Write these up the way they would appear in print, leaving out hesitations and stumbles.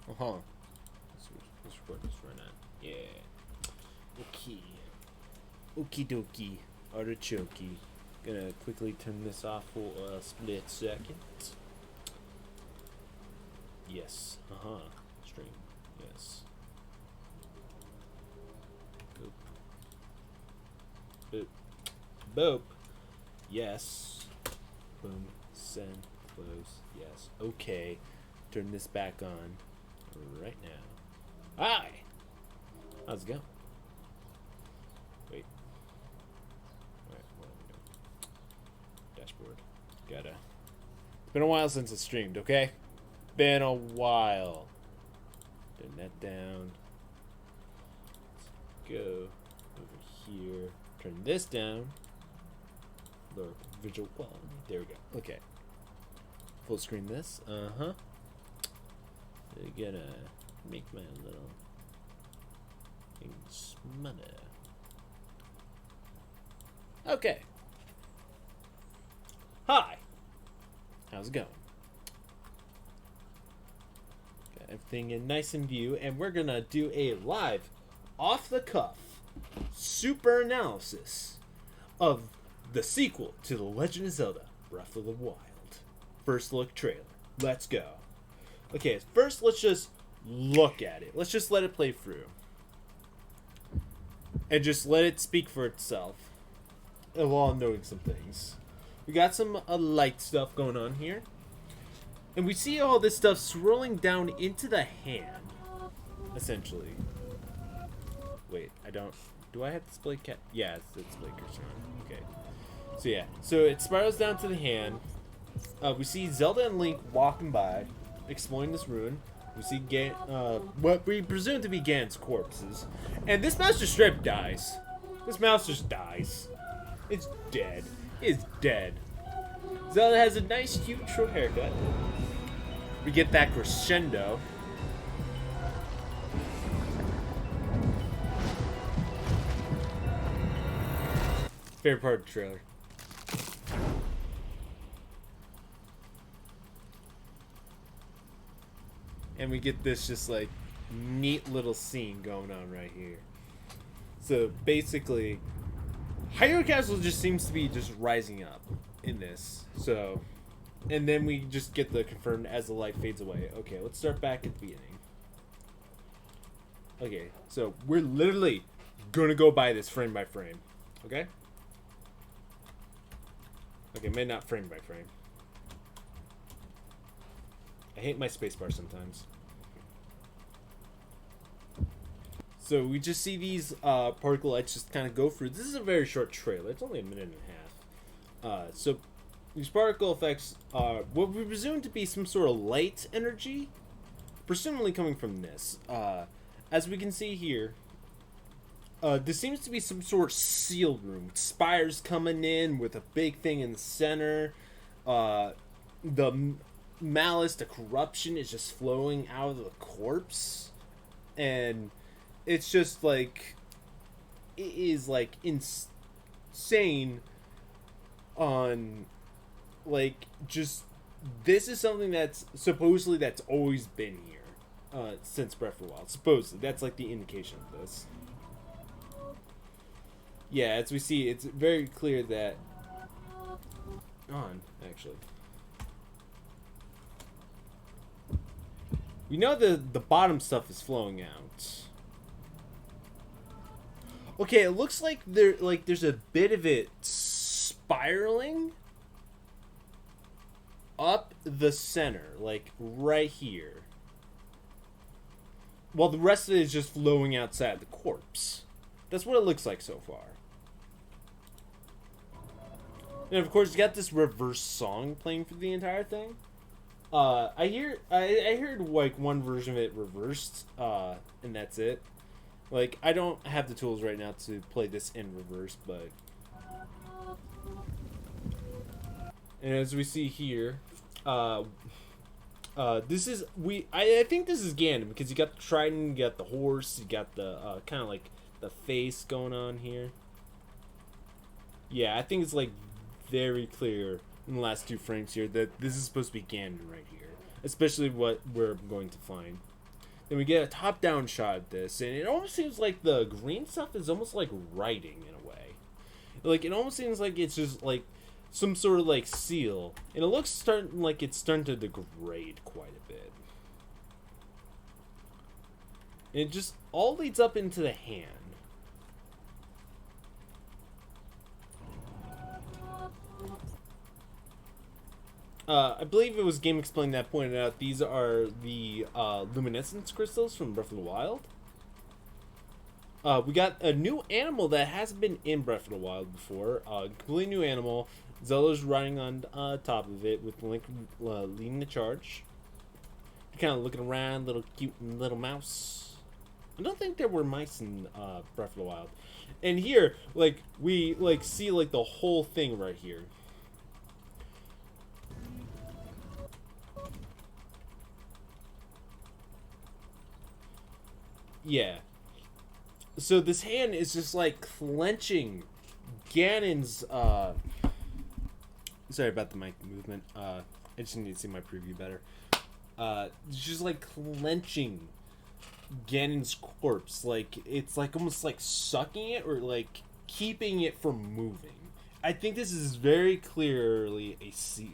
Let's record this right now. Yeah. Okay. Okie dokie. Artichoke. Gonna quickly turn this off for a split second. Yes. Stream. Yes. Boop. Boop. Boop. Yes. Boom. Send. Close. Yes. Okay. Turn this back on right now. Hi! How's it going? Wait. Alright, what are we doing? Dashboard. Gotta. It's been a while since I streamed, okay? Been a while. Turn that down. Let's go over here. Turn this down. Lower visual quality. There we go. Okay. Full screen this. We're gonna make my little thing smaller. Okay. Hi. How's it going? Got everything in nice in view, and we're gonna do a live, off the cuff, super analysis of the sequel to The Legend of Zelda: Breath of the Wild. First look trailer. Let's go. Okay, first let's just look at it. Let's just let it play through. And just let it speak for itself. While noting some things. We got some light stuff going on here. And we see all this stuff swirling down into the hand. Essentially. Wait, I don't... Do I have display cat? Yeah, it's display cursor on. Okay. So yeah. So it spirals down to the hand. We see Zelda and Link walking by, exploring this ruin. We see what we presume to be Ganon's corpses. And this mouse just straight up dies. This mouse just dies. It's dead. It's dead. Zelda has a nice, cute, short haircut. We get that crescendo. Favorite part of the trailer. And we get this just like neat little scene going on right here. So basically, Hyrule Castle just seems to be just rising up in this. So, and then we just get the confirmed as the light fades away. Okay, let's start back at the beginning. Okay, so we're literally gonna go by this frame by frame. Okay? Okay, maybe not frame by frame. I hate my spacebar sometimes. So we just see these particle lights just kind of go through. This is a very short trailer. It's only a minute and a half. So these particle effects are what we presume to be some sort of light energy, presumably coming from this. As we can see here, this seems to be some sort of sealed room. Spires coming in with a big thing in the center. The malice, the corruption is just flowing out of the corpse, and it's just like it is like insane on like just this is something that's supposedly that's always been here since Breath of the Wild. Supposedly that's like the indication of this. Yeah, as we see, it's very clear that actually. We know the bottom stuff is flowing out. Okay, it looks like there's a bit of it spiraling up the center, like right here. While the rest of it is just flowing outside the corpse. That's what it looks like so far. And of course, you got this reverse song playing for the entire thing. I heard like one version of it reversed, and that's it. Like, I don't have the tools right now to play this in reverse, but... And as we see here, this is... I think this is Ganon, because you got the trident, you got the horse, you got the, kind of like, the face going on here. Yeah, I think it's, like, very clear in the last 2 frames here that this is supposed to be Ganon right here. Especially what we're going to find. Then we get a top-down shot of this, and it almost seems like the green stuff is almost like writing in a way. Like, it almost seems like it's just like some sort of like seal, and it looks it's starting to degrade quite a bit. And it just all leads up into the hand. I believe it was Game Explained that pointed out these are the luminescence crystals from Breath of the Wild. We got a new animal that hasn't been in Breath of the Wild before. Completely new animal. Zelda's riding on top of it with Link leading the charge. Kind of looking around, little cute little mouse. I don't think there were mice in Breath of the Wild. And here, like, we like see like the whole thing right here. Yeah. So this hand is just like clenching Ganon's sorry about the mic movement. I just need to see my preview better. Just like clenching Ganon's corpse. Like it's like almost like sucking it or like keeping it from moving. I think this is very clearly a seal.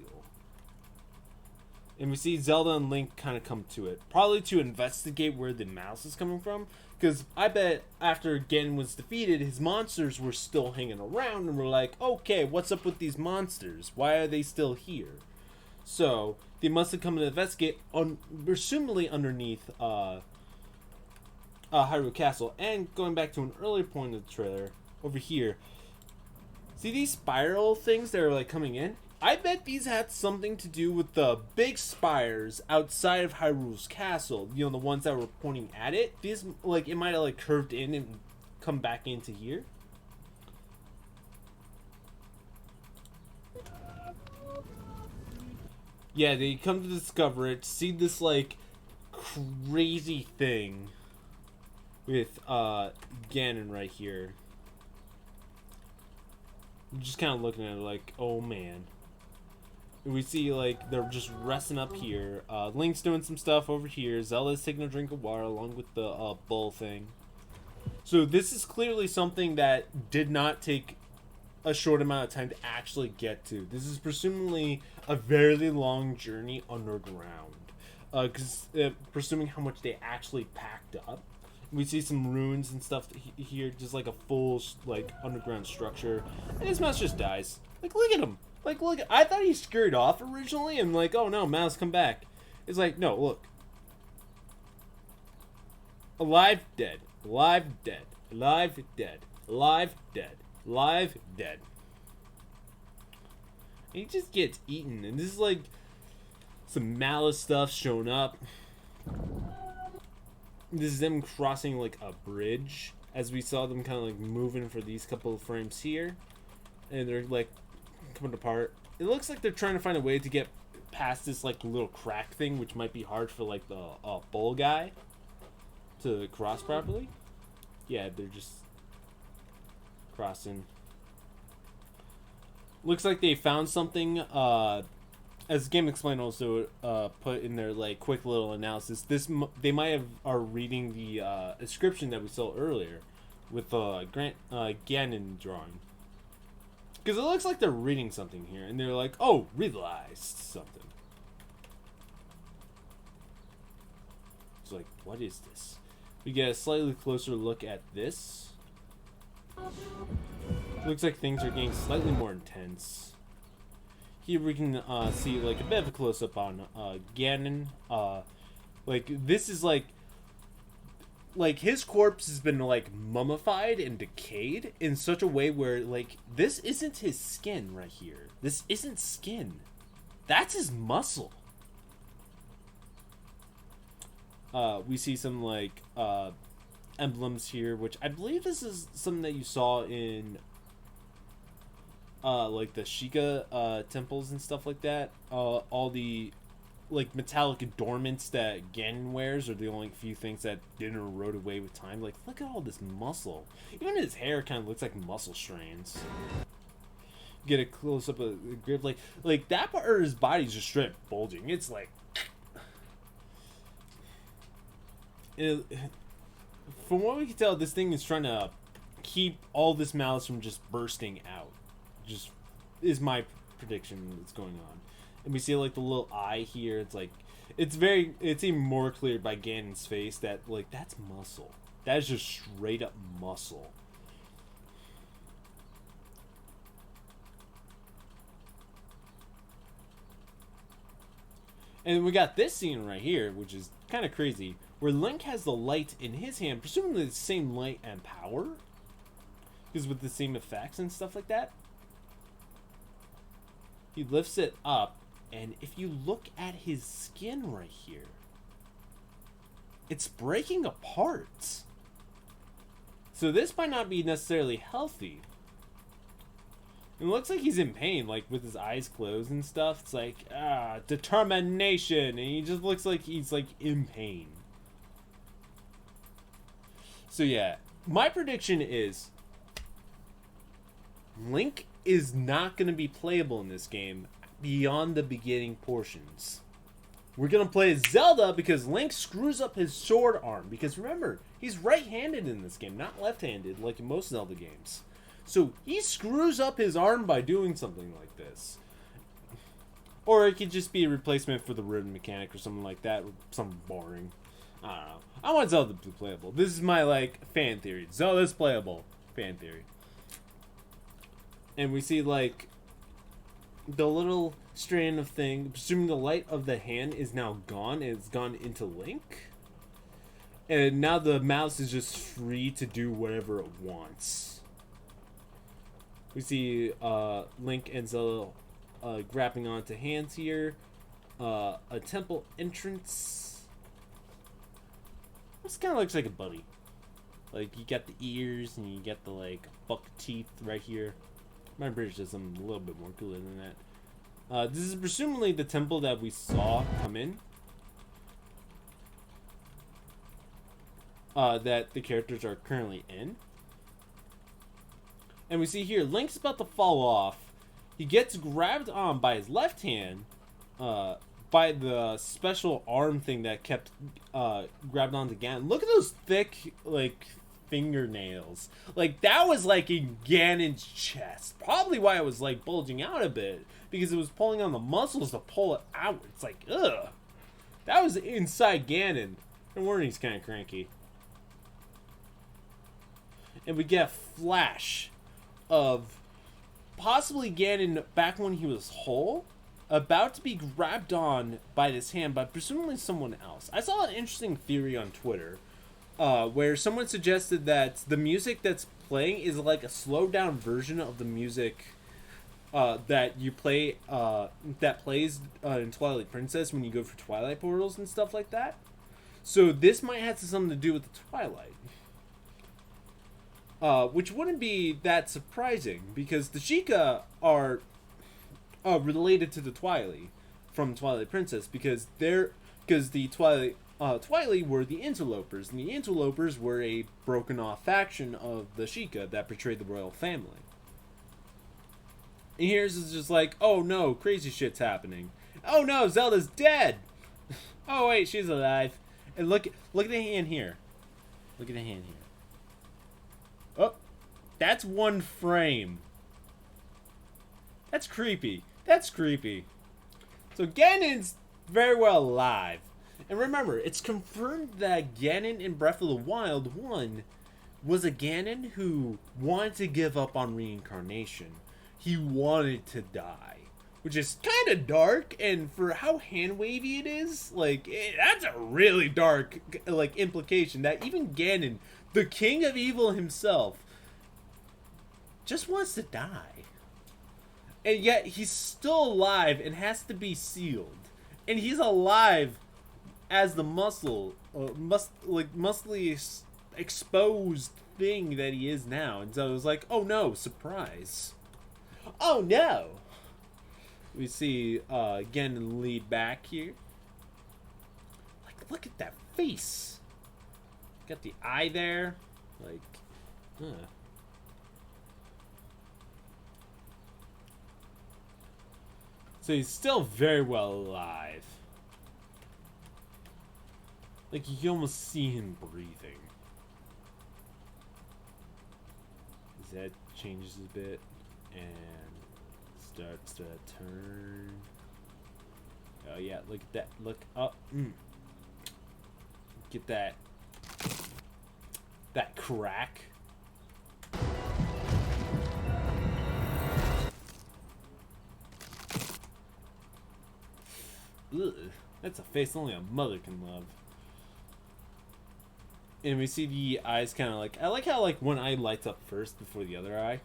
And we see Zelda and Link kind of come to it. Probably to investigate where the mouse is coming from. Because I bet after Ganon was defeated, his monsters were still hanging around. And we're like, okay, what's up with these monsters? Why are they still here? So, they must have come to investigate, presumably underneath Hyrule Castle. And going back to an earlier point of the trailer, over here. See these spiral things that are like coming in? I bet these had something to do with the big spires outside of Hyrule's castle. You know, the ones that were pointing at it. These, like, it might have, like, curved in and come back into here. Yeah, they come to discover it, see this, like, crazy thing with, Ganon right here. I'm just kind of looking at it like, oh, man. We see, like, they're just resting up here. Link's doing some stuff over here. Zelda's taking a drink of water along with the bull thing. So this is clearly something that did not take a short amount of time to actually get to. This is presumably a very long journey underground. Presuming how much they actually packed up. We see some ruins and stuff here, just like a full, like, underground structure. And this mouse just dies. Like, look at him. Like, look, I thought he scurried off originally, and like, oh no, mouse, come back. It's like, no, look. Alive, dead. Alive, dead. Alive, dead. Alive, dead. Alive, dead. And he just gets eaten, and this is like some malice stuff showing up. This is them crossing like a bridge, as we saw them kind of like moving for these couple of frames here. And they're like coming apart. It looks like they're trying to find a way to get past this like little crack thing, which might be hard for like the bull guy to cross properly. Yeah, they're just crossing. Looks like they found something. As Game Explained also put in their like quick little analysis, they might have are reading the inscription that we saw earlier with Ganon drawing. Because it looks like they're reading something here, and they're like, oh, realized something. It's like, what is this? We get a slightly closer look at this. Looks like things are getting slightly more intense. Here we can see like a bit of a close-up on Ganon. Like, this is like his corpse has been like mummified and decayed in such a way where like this isn't his skin right here. This isn't skin. That's his muscle. We see some like emblems here, which I believe this is something that you saw in like the Sheikah temples and stuff like that. All the like metallic adornments that Ganon wears are the only few things that didn't erode away with time. Like, look at all this muscle. Even his hair kind of looks like muscle strands. Get a close up of the grip, like that part of his body's just straight bulging. It's like, from what we can tell, this thing is trying to keep all this malice from just bursting out. Just is my prediction that's going on. And we see like the little eye here. It's like it's even more clear by Ganon's face that like that's muscle. That is just straight up muscle. And we got this scene right here, which is kind of crazy, where Link has the light in his hand, presumably the same light and power, because with the same effects and stuff like that. He lifts it up, and if you look at his skin right here, it's breaking apart. So this might not be necessarily healthy. It looks like he's in pain, like with his eyes closed and stuff. It's like, determination. And he just looks like he's like in pain. So yeah, my prediction is Link is not going to be playable in this game beyond the beginning portions. We're going to play as Zelda because Link screws up his sword arm. Because remember, he's right-handed in this game, not left-handed like in most Zelda games. So he screws up his arm by doing something like this. Or it could just be a replacement for the ribbon mechanic or something like that. Something boring. I don't know. I want Zelda to be playable. This is my, like, fan theory. Zelda's playable. Fan theory. And we see, like, the little strand of thing. Presuming the light of the hand is now gone. And it's gone into Link. And now the mouse is just free to do whatever it wants. We see Link and Zelda grabbing onto hands here. A temple entrance. This kind of looks like a bunny. Like, you got the ears and you get the, like, buck teeth right here. My British does something a little bit more cooler than that. This is presumably the temple that we saw come in. That the characters are currently in. And we see here, Link's about to fall off. He gets grabbed on by his left hand, by the special arm thing that kept grabbed onto Ganon. Look at those thick, like, fingernails. Like, that was, like, in Ganon's chest. Probably why it was, like, bulging out a bit. Because it was pulling on the muscles to pull it out. It's like, ugh. That was inside Ganon. No wonder he's kind of cranky. And we get a flash of possibly Ganon back when he was whole, about to be grabbed on by this hand by presumably someone else. I saw an interesting theory on Twitter where someone suggested that the music that's playing is like a slowed down version of the music that you play that plays in Twilight Princess when you go for Twilight portals and stuff like that. So this might have something to do with the Twilight. Which wouldn't be that surprising, because the Sheikah are related to the Twilight from Twilight Princess, because the Twilight were the interlopers, and the interlopers were a broken off faction of the Sheikah that betrayed the royal family. And here's is just like, oh no, crazy shit's happening. Oh no, Zelda's dead. Oh wait, she's alive. And look at the hand here. Look at the hand here. Oh, that's one frame. That's creepy. That's creepy. So Ganon's very well alive. And remember, it's confirmed that Ganon in Breath of the Wild 1 was a Ganon who wanted to give up on reincarnation. He wanted to die. Which is kind of dark, and for how hand-wavy it is, like, that's a really dark, like, implication that even Ganon, the king of evil himself, just wants to die. And yet he's still alive and has to be sealed. And he's alive as the muscly exposed thing that he is now. And so it was like, oh no, surprise. Oh no. We see Ganon lead back here. Like, look at that face. Got the eye there. Like, So he's still very well alive. Like, you can almost see him breathing. His head changes a bit and starts to turn. Oh yeah, look at that. Look up. Get that crack. Ugh, that's a face only a mother can love. And we see the eyes kind of like, I like how like one eye lights up first before the other eye.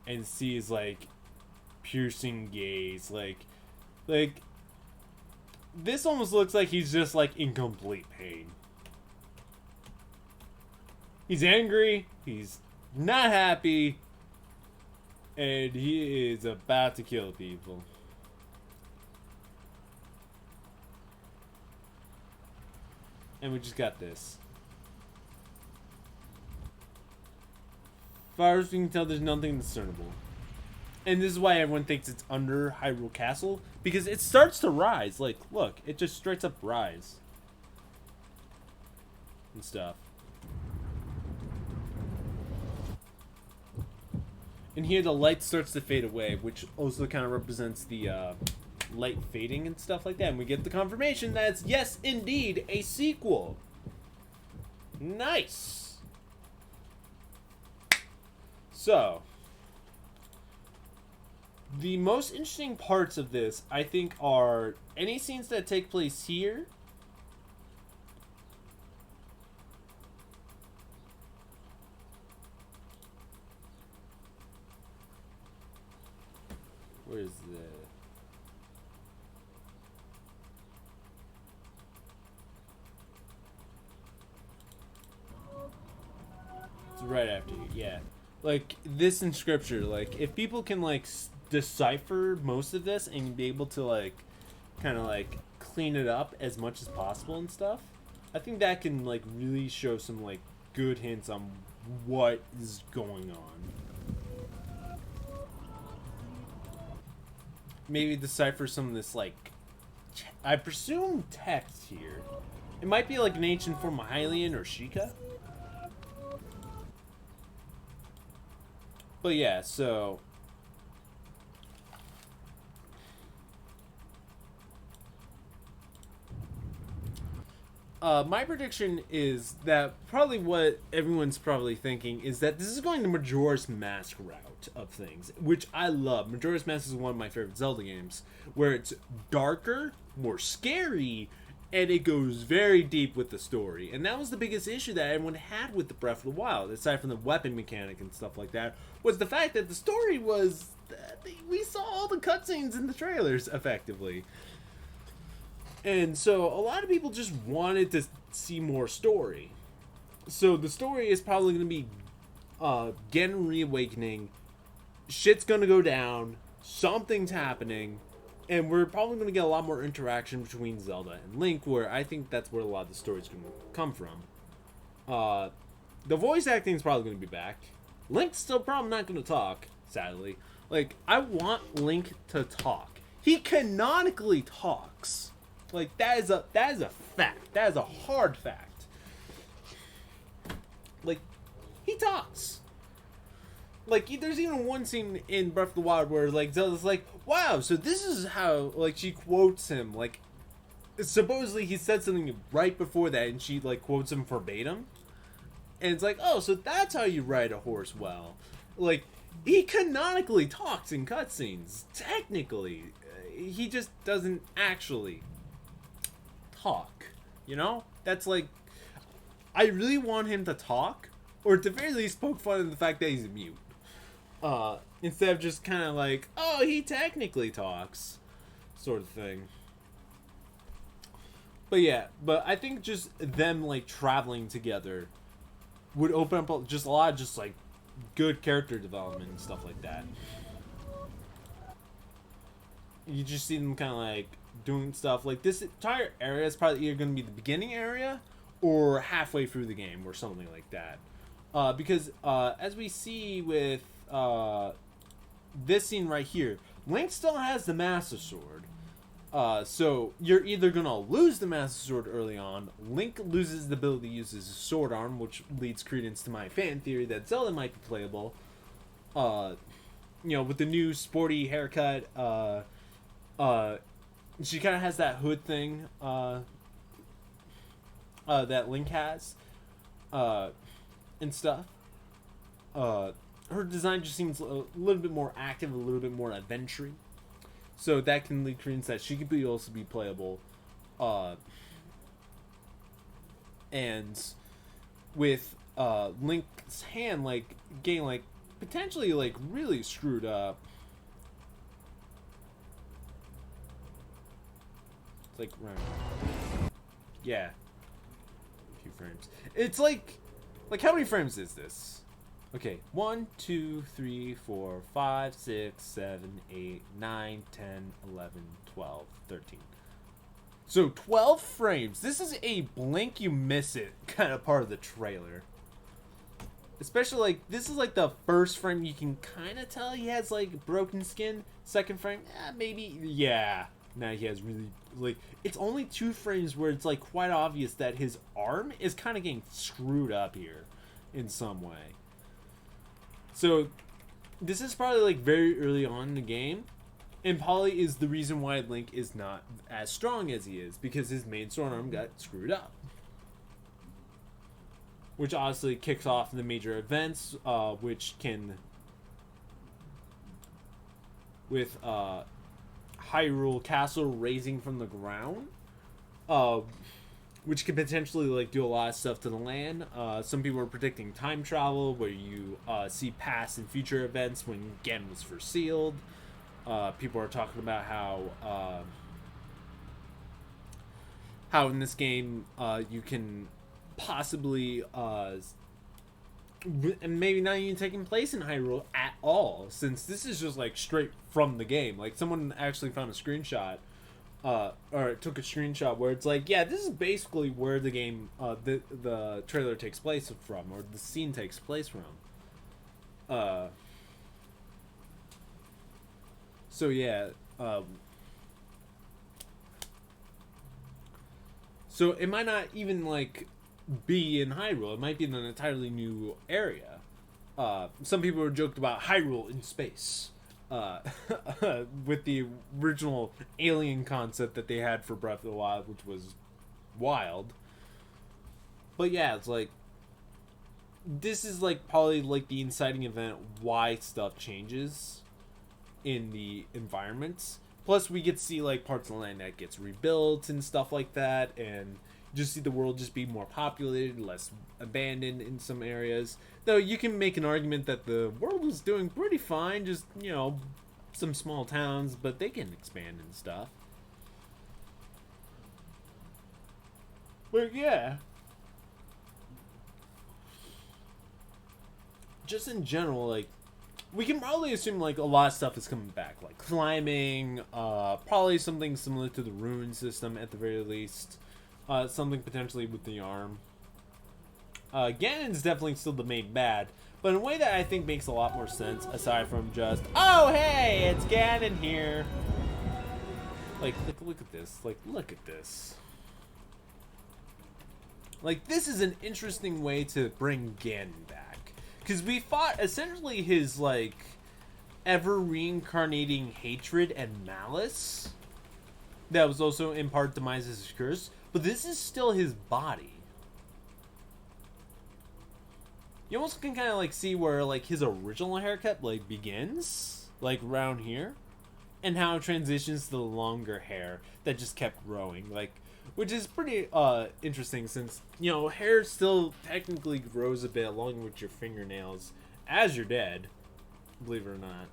And sees like piercing gaze, like this almost looks like he's just like in complete pain. He's angry, he's not happy, and he is about to kill people. And we just got this. As far as we can tell, there's nothing discernible. And this is why everyone thinks it's under Hyrule Castle, because it starts to rise. Like, look, it just straight up rise. And stuff. And here the light starts to fade away, which also kind of represents the light fading and stuff like that. And we get the confirmation that it's, yes, indeed, a sequel. Nice. So, the most interesting parts of this, I think, are any scenes that take place here. Where is the... It's right after you, yeah. Like, this in scripture, like, if people can, like, decipher most of this and be able to, like, kind of, like, clean it up as much as possible and stuff, I think that can, like, really show some, like, good hints on what is going on. Maybe decipher some of this, like, I presume text here. It might be, like, an ancient form of Hylian or Sheikah. But yeah, so... my prediction is that probably what everyone's probably thinking is that this is going the Majora's Mask route of things, which I love. Majora's Mask is one of my favorite Zelda games, where it's darker, more scary, and it goes very deep with the story. And that was the biggest issue that everyone had with the Breath of the Wild, aside from the weapon mechanic and stuff like that, was the fact that the story was... we saw all the cutscenes in the trailers, effectively. And so a lot of people just wanted to see more story. So the story is probably going to be Ganon reawakening, shit's going to go down, something's happening, and we're probably going to get a lot more interaction between Zelda and Link, where I think that's where a lot of the story's going to come from. The voice acting is probably going to be back. Link's still probably not going to talk, sadly. Like, I want Link to talk. He canonically talks. Like, that is a fact. That is a hard fact. Like, he talks. Like, there's even one scene in Breath of the Wild where, like, Zelda's like, wow, so this is how, like, she quotes him. Like, supposedly he said something right before that, and she, like, quotes him verbatim. And it's like, oh, so that's how you ride a horse well. Like, he canonically talks in cutscenes. Technically. He just doesn't actually talk, you know? That's like, I really want him to talk, or at the very least poke fun at the fact that he's mute, instead of just kind of like, oh, he technically talks, sort of thing. But yeah, but I think just them like traveling together would open up just a lot of just like good character development and stuff like that. You just see them kind of like doing stuff like this entire area is probably either going to be the beginning area or halfway through the game or something like that, because as we see with this scene right here, Link still has the Master Sword, So you're either gonna lose the Master Sword early on. Link loses the ability to use his sword arm, which leads credence to my fan theory that Zelda might be playable. With the new sporty haircut, she kind of has that hood thing, that Link has, and stuff. Her design just seems a little bit more active, a little bit more adventure-y. So that can lead credence that she could also be playable. And with Link's hand, like, getting, like, potentially, like, really screwed up. It's like, right. Yeah. A few frames. It's like how many frames is this? Okay, 1, 2, 3, 4, 5, 6, 7, 8, 9, 10, 11, 12, 13. So 12 frames. This is a blink you miss it kind of part of the trailer. Especially, like, this is like the first frame you can kind of tell he has, like, broken skin. Second frame, maybe, yeah. Now he has really, like, it's only 2 frames where it's, like, quite obvious that his arm is kind of getting screwed up here in some way. So, this is probably, like, very early on in the game. And probably is the reason why Link is not as strong as he is. Because his main sword arm got screwed up. Which obviously kicks off the major events. Which can... With Hyrule Castle raising from the ground. Which could potentially, like, do a lot of stuff to the land. Some people are predicting time travel, where you see past and future events when Ganon was first sealed. People are talking about how in this game you can possibly maybe not even taking place in Hyrule at all, since this is just, like, straight from the game. Like, someone actually found a screenshot. Or took a screenshot where it's like, yeah, this is basically where the game, the trailer takes place from, or the scene takes place from. So yeah, so it might not even, like, be in Hyrule. It might be in an entirely new area. Some people were joked about Hyrule in space. With the original alien concept that they had for Breath of the Wild, which was wild. But yeah, it's like, this is, like, probably, like, the inciting event why stuff changes in the environments. Plus, we get to see, like, parts of the land that gets rebuilt and stuff like that, and just see the world just be more populated, less abandoned in some areas. Though you can make an argument that the world was doing pretty fine, just, some small towns, but they can expand and stuff. But yeah. Just in general, like, we can probably assume, like, a lot of stuff is coming back. Like climbing, probably something similar to the rune system at the very least. Something potentially with the arm. Ganon's definitely still the main bad, but in a way that I think makes a lot more sense, aside from just, oh hey, it's Ganon here. Like, look at this. Like, look at this. Like, this is an interesting way to bring Ganon back. Because we fought essentially his, like, ever-reincarnating hatred and malice. That was also in part Demise's curse. But this is still his body. You almost can kind of, like, see where, like, his original haircut, like, begins. Like, around here. And how it transitions to the longer hair that just kept growing. Like, which is pretty interesting since, hair still technically grows a bit along with your fingernails as you're dead. Believe it or not.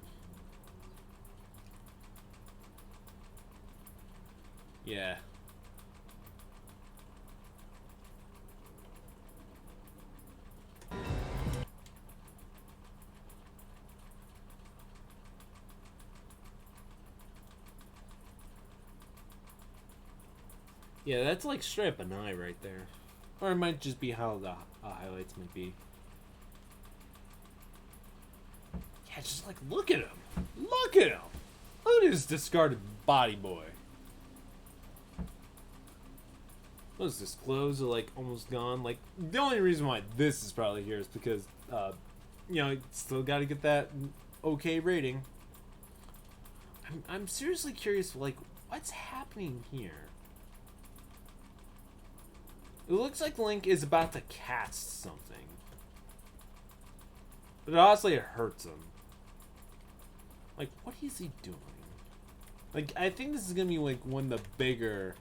Yeah. Yeah, that's like straight up an eye right there. Or it might just be how the highlights might be. Yeah, just like, look at him. Look at him. Look at his discarded body boy. What is this? Glows are like almost gone. Like the only reason why this is probably here is because you know, still got to get that okay rating. I'm seriously curious, like, what's happening here? It looks like Link is about to cast something. But honestly, it hurts him. Like, what is he doing? Like, I think this is gonna be, like, one of the bigger,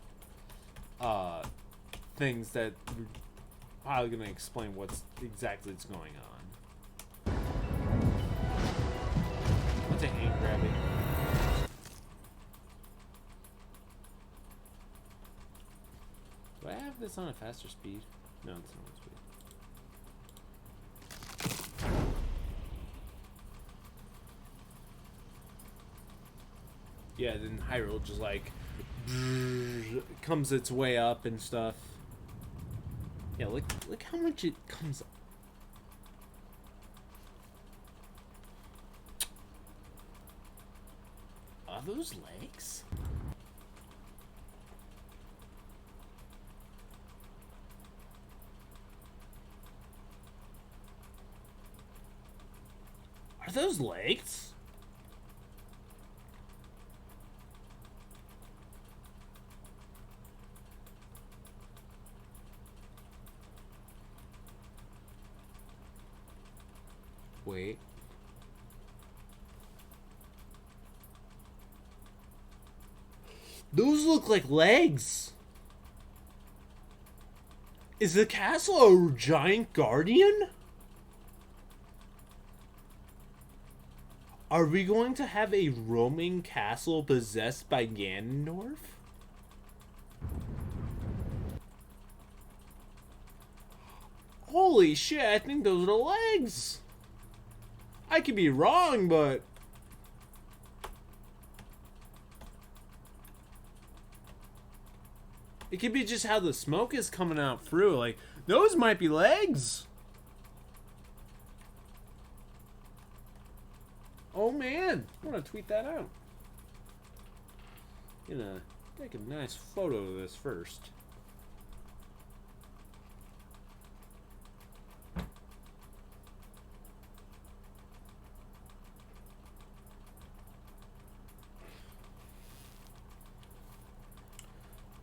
things that we're probably gonna explain what's exactly is going on. What's a hand grabbing? Do I have this on a faster speed? No, it's not speed. Yeah, then Hyrule just like comes its way up and stuff. Yeah, look how much it comes up. Are those legs? Are those legs? Wait. Those look like legs. Is the castle a giant guardian? Are we going to have a roaming castle possessed by Ganondorf? Holy shit, I think those are the legs. I could be wrong, but... it could be just how the smoke is coming out through. Like, those might be legs. Oh man, I want to tweet that out. Gonna take a nice photo of this first.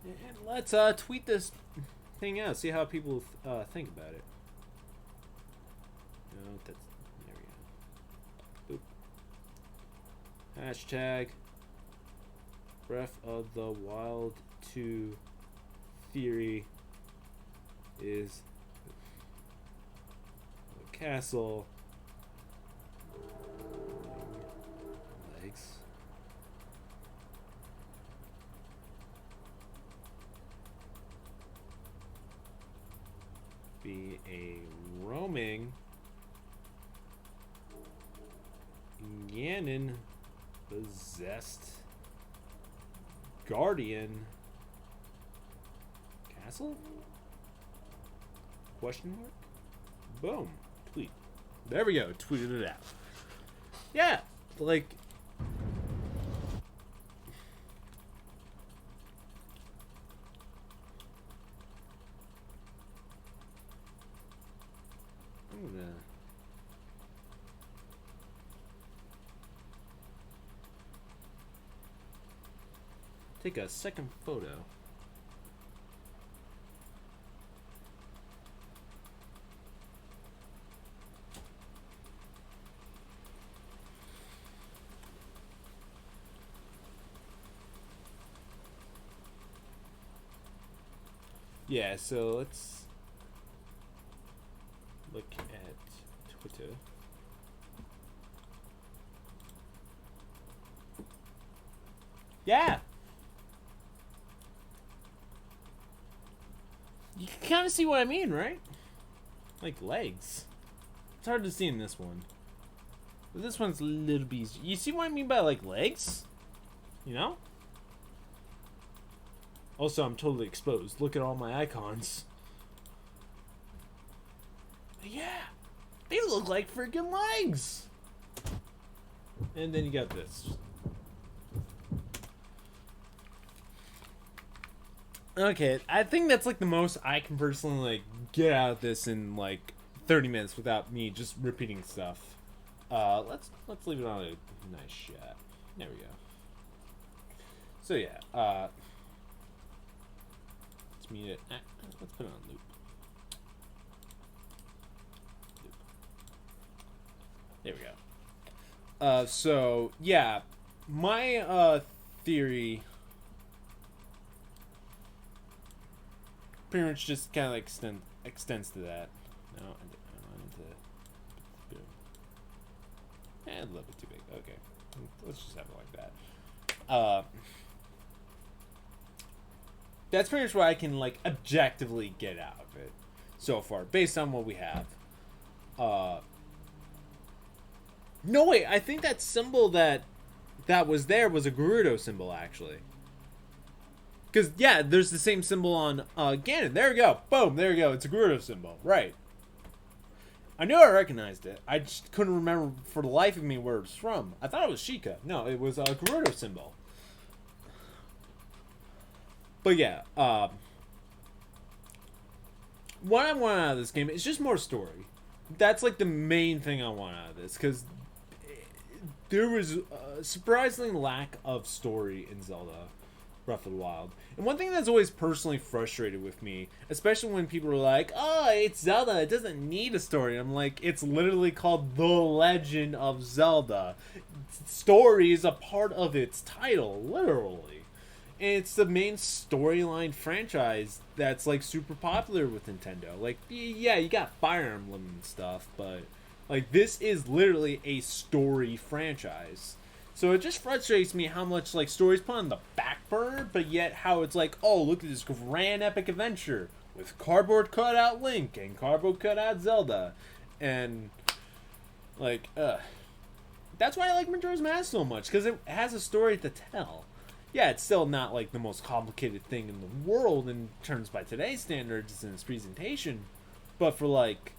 And let's tweet this thing out, see how people think about it. No, that's, there we go. Oop. Hashtag Breath of the Wild 2 theory is the castle legs. Be a roaming Ganon possessed guardian castle? Question mark? Boom. Tweet. There we go. Tweeted it out. Yeah. Like... I'm gonna... take a second photo. Yeah, so let's look at Twitter. Yeah! You can kind of see what I mean, right? Like legs. It's hard to see in this one. But this one's a little bit easier. You see what I mean by like legs? You know? Also, I'm totally exposed. Look at all my icons. But yeah, they look like freaking legs. And then you got this. Okay, I think that's like the most I can personally like get out of this in like 30 minutes without me just repeating stuff. Let's leave it on a nice shot. There we go. So yeah, let's mute it. Let's put it on loop. There we go. So yeah, my theory pretty much just kind of like extends to that. No, I need to. A little bit too big. Okay, let's just have it like that. That's pretty much what I can like objectively get out of it so far, based on what we have. No wait, I think that symbol that was there was a Gerudo symbol actually. Because yeah, there's the same symbol on Ganon. There we go. Boom. There we go. It's a Gerudo symbol. Right. I knew I recognized it. I just couldn't remember for the life of me where it was from. I thought it was Sheikah. No, it was a Gerudo symbol. But yeah, what I want out of this game is just more story. That's like the main thing I want out of this, because there was a surprising lack of story in Zelda Breath of the Wild. And one thing that's always personally frustrated with me, especially when people are like, oh, it's Zelda, it doesn't need a story. I'm like, it's literally called The Legend of Zelda. Story is a part of its title, literally. And it's the main storyline franchise that's like super popular with Nintendo. Like, yeah, you got Fire Emblem and stuff, but like this is literally a story franchise. So it just frustrates me how much like stories put on the back burner, but yet how it's like, oh, look at this grand epic adventure with cardboard cutout Link and cardboard cutout Zelda, and like, that's why I like Majora's Mask so much, because it has a story to tell. Yeah, it's still not like the most complicated thing in the world in terms by today's standards in its presentation, but for like,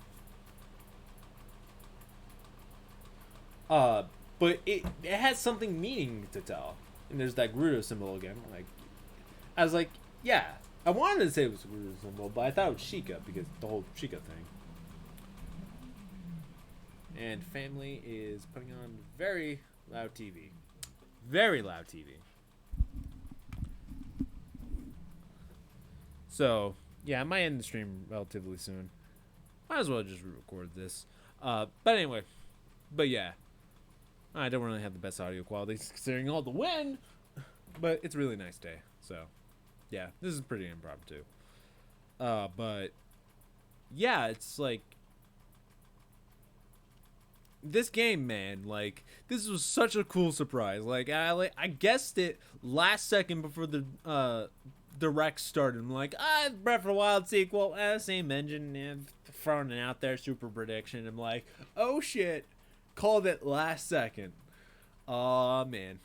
but it has something meaning to tell. And there's that Gerudo symbol again. Like, I was like, yeah, I wanted to say it was a Gerudo symbol, but I thought it was Sheikah because the whole Sheikah thing. And family is putting on very loud TV. Very loud TV. So, yeah, I might end the stream relatively soon. Might as well just record this. But anyway. But yeah. I don't really have the best audio quality considering all the wind. But it's a really nice day. So, yeah, this is pretty impromptu. But, yeah, it's like, this game, man, like, this was such a cool surprise. Like, I guessed it last second before the direct started. I'm like, Breath of the Wild sequel, same engine, throwing it out there, super prediction. I'm like, oh shit, called it last second. Aw, man.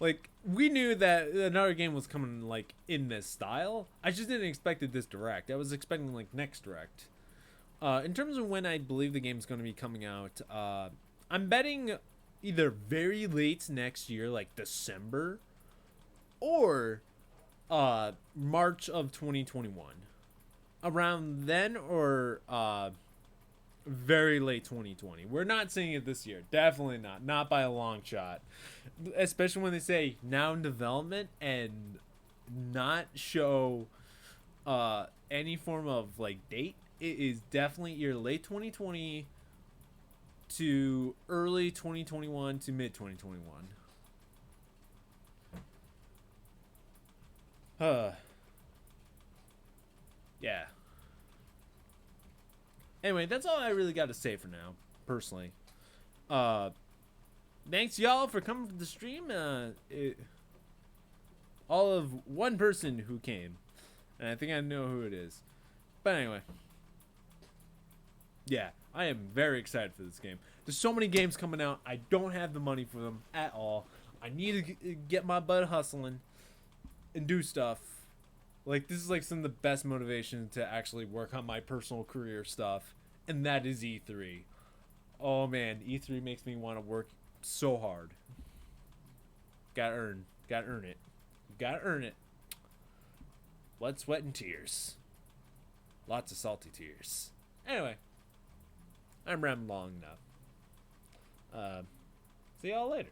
Like, we knew that another game was coming, like, in this style. I just didn't expect it this direct. I was expecting, like, next direct. In terms of when I believe the game's going to be coming out, I'm betting either very late next year, like December, or March of 2021. Around then, or very late 2020. We're not seeing it this year. Definitely not. Not by a long shot. Especially when they say now in development and not show any form of like date. It is definitely either late 2020 to early 2021 to mid 2021. Yeah. Anyway, that's all I really got to say for now, personally. Thanks y'all for coming to the stream. All of one person who came, and I think I know who it is. But anyway. Yeah, I am very excited for this game. There's so many games coming out. I don't have the money for them at all. I need to get my butt hustling and do stuff. Like, this is like some of the best motivation to actually work on my personal career stuff. And that is E3. Oh man, E3 makes me want to work so hard. Gotta earn it. Gotta earn it. blood, sweat, and tears. Lots of salty tears. Anyway, I'm rambling long enough. See y'all later.